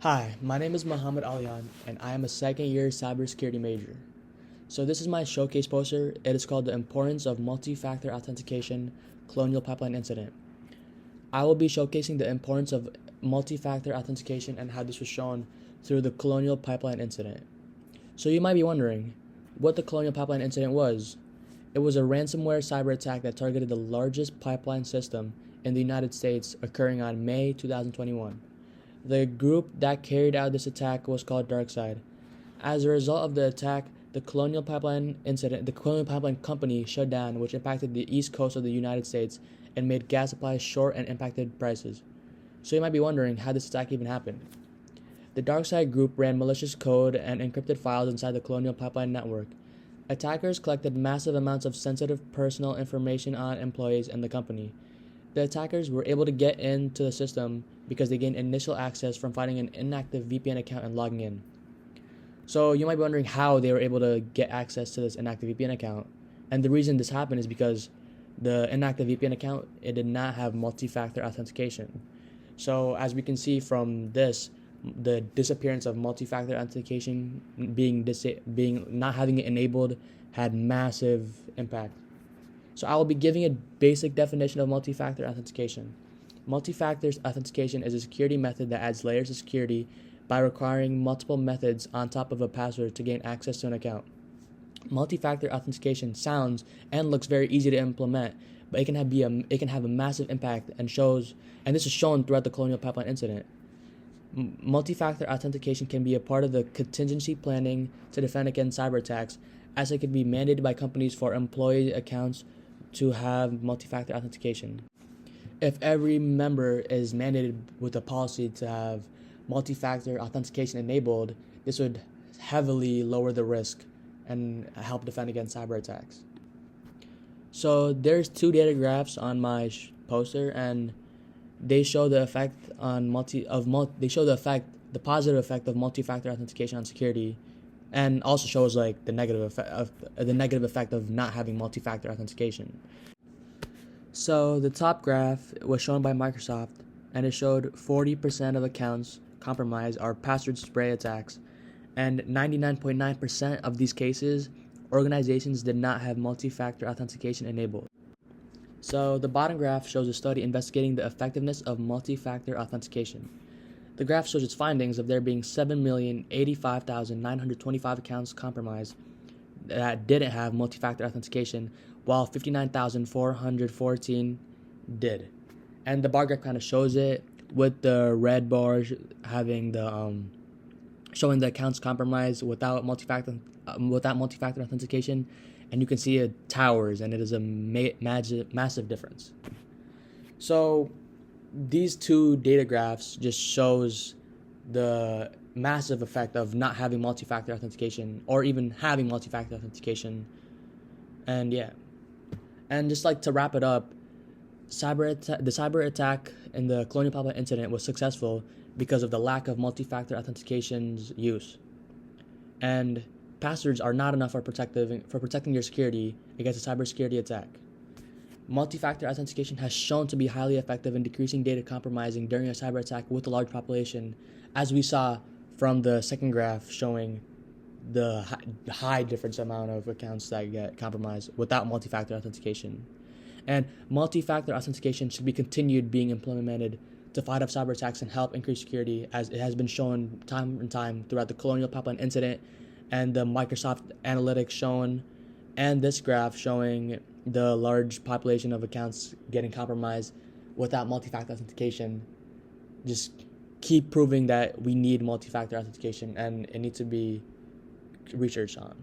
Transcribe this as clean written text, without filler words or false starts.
Hi, my name is Muhammad Alihan, and I am a second-year cybersecurity major. So this is my showcase poster. It is called The Importance of Multi-Factor Authentication Colonial Pipeline Incident. I will be showcasing the importance of multi-factor authentication and how this was shown through the Colonial Pipeline Incident. So you might be wondering what the Colonial Pipeline Incident was. It was a ransomware cyber attack that targeted the largest pipeline system in the United States, occurring on May 2021. The group that carried out this attack was called DarkSide. As a result of the attack, the Colonial Pipeline Company shut down, which impacted the east coast of the United States and made gas supplies short and impacted prices. So you might be wondering how this attack even happened. The DarkSide group ran malicious code and encrypted files inside the Colonial Pipeline network. Attackers collected massive amounts of sensitive personal information on employees and the company. The attackers were able to get into the system because they gained initial access from finding an inactive VPN account and logging in. So you might be wondering how they were able to get access to this inactive VPN account. And the reason this happened is because the inactive VPN account, it did not have multi-factor authentication. So as we can see from this, the disappearance of multi-factor authentication being not having it enabled had massive impact. So I will be giving a basic definition of multi-factor authentication. Multi-factor authentication is a security method that adds layers of security by requiring multiple methods on top of a password to gain access to an account. Multi-factor authentication sounds and looks very easy to implement, but it can have a massive impact and this is shown throughout the Colonial Pipeline incident. Multi-factor authentication can be a part of the contingency planning to defend against cyber attacks, as it can be mandated by companies for employee accounts to have multi-factor authentication. If every member is mandated with a policy to have multi-factor authentication enabled, this would heavily lower the risk and help defend against cyber attacks. So there's two data graphs on my poster, and they show the effect on the positive effect of multi-factor authentication on security, and also shows like the negative effect of not having multi-factor authentication. So the top graph was shown by Microsoft, and it showed 40% of accounts compromised are password spray attacks, and 99.9% of these cases, organizations did not have multi-factor authentication enabled. So the bottom graph shows a study investigating the effectiveness of multi-factor authentication. The graph shows its findings of there being 7,085,925 accounts compromised that didn't have multi-factor authentication, while 59,414 did. And the bar graph kind of shows it with the red bars having showing the accounts compromised without multi-factor authentication, and you can see it towers, and it is a massive difference. So these two data graphs just shows the massive effect of not having multi-factor authentication or even having multi-factor authentication. And yeah. And just like to wrap it up, the cyber attack in the Colonial Pipeline incident was successful because of the lack of multi-factor authentication's use. And passwords are not enough for protecting your security against a cybersecurity attack. Multi-factor authentication has shown to be highly effective in decreasing data compromising during a cyber attack with a large population, as we saw from the second graph showing the high difference amount of accounts that get compromised without multi-factor authentication. And multi-factor authentication should be continued being implemented to fight off cyber attacks and help increase security, as it has been shown time and time throughout the Colonial Pipeline incident and the Microsoft analytics shown, and this graph showing the large population of accounts getting compromised without multi-factor authentication. Just keep proving that we need multi-factor authentication, and it needs to be researched on.